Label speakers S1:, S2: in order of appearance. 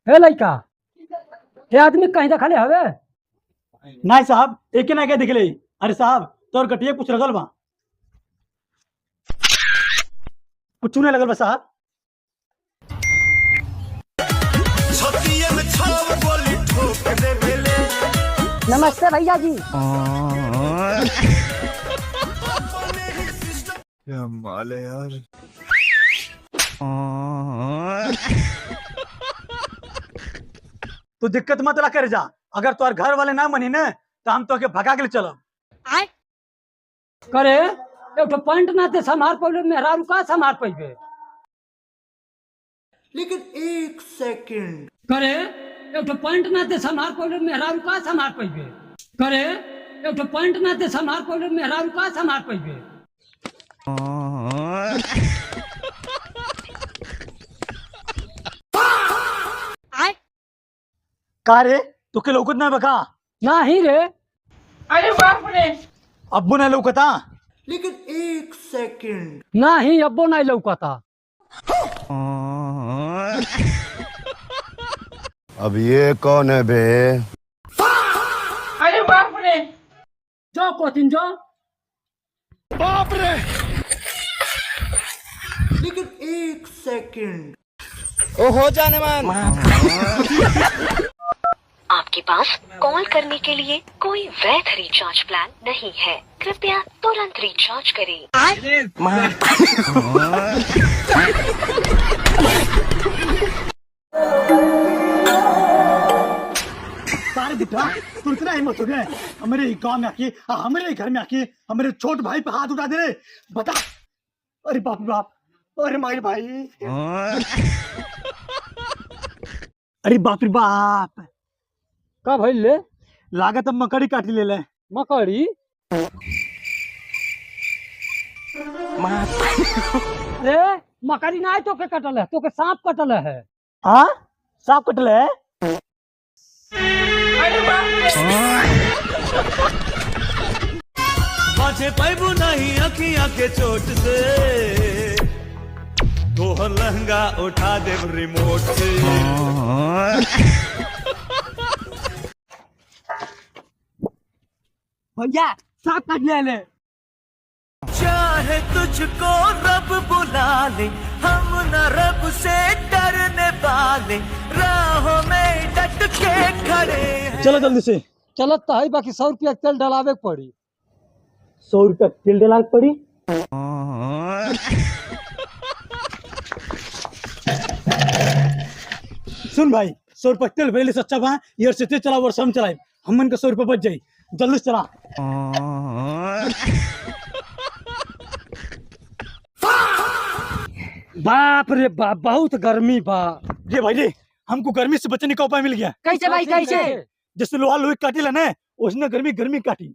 S1: हे लड़का, ये आदमी कहीं देखले हवे?
S2: नहीं साहब, एक ना क्या दिख ले। अरे साहब, तोर कटिए कुछ लगल बा? कुछ नहीं लगल बा साहब।
S1: नमस्ते भैया जी।
S3: क्या माल है यार।
S2: तू दिक्कत मत ला कर जा। अगर तोर घर वाले ना मनी न तो हम तो के भगा के ले चलब।
S1: करे एक पॉइंट ना ते समार पड़े मेहरारू का समार पैबे।
S4: लेकिन एक सेकंड।
S1: करे एक पॉइंट ना ते समार पड़े मेहरारू का समार पैबे। करे एक पॉइंट ना ते समार पड़े मेहरारू का समार पैबे।
S2: का रे, तू के लौकत ना बका?
S1: नहीं रे।
S5: अरे बाप रे।
S2: अब्बू ना लौकता?
S4: लेकिन एक सेकंड।
S1: नहीं अब्बो नहीं लौकता।
S3: अब ये कौन है बे?
S5: अरे बाप रे।
S1: जाओ कोचिन जाओ।
S3: बाप रे।
S4: लेकिन एक सेकंड।
S3: ओ हो जाने मान।
S6: आपके पास कॉल करने के लिए कोई वैध रिचार्ज प्लान नहीं है, कृपया तुरंत रिचार्ज करें।
S2: सारे बिटा, तू इतना हिम्मत हो गया हमारे गांव में आके, हमारे घर में आके हमारे छोट भाई पे हाथ उठा दे रे? बता। अरे बाप रे बाप, अरे मारे भाई। अरे बाप रे बाप,
S1: का भइल ले?
S2: लागत अब मकड़ी काटी ले ले।
S1: मकड़ी? रे मकड़ी ना तो के कटल है, तो के सांप कटल है।
S2: हाँ, सांप कटल है?
S5: अरे बाप रे।
S7: बाजे पैबू नहीं अखियां के चोट से, तोहर लहंगा उठा दे रिमोट से।
S1: भैया सांप काट ले।
S7: चाहे तुझको रब बुला ले, हम न रब से डरने वाले, राहों में डट के खड़े हैं।
S2: चलो जल्दी से।
S1: चलत तो है, बाकी 100 रुपया तेल डलावे के पड़ी।
S2: 100 रुपया तेल डला के पड़ी? सुन भाई, 100 रुपया तेल भरे सच्चा बा, यार से तेज चला और हम चलाए, हमन का 100 रुपया बच जाई। जल्दी से चला।
S1: बाप रे बाप, बहुत गर्मी बा।
S2: ये भाई रे, हमको गर्मी से बचने का उपाय मिल गया।
S1: कैसे भाई कैसे?
S2: जैसे लोहा लोहे काटी ला ना, उसने गर्मी गर्मी काटी।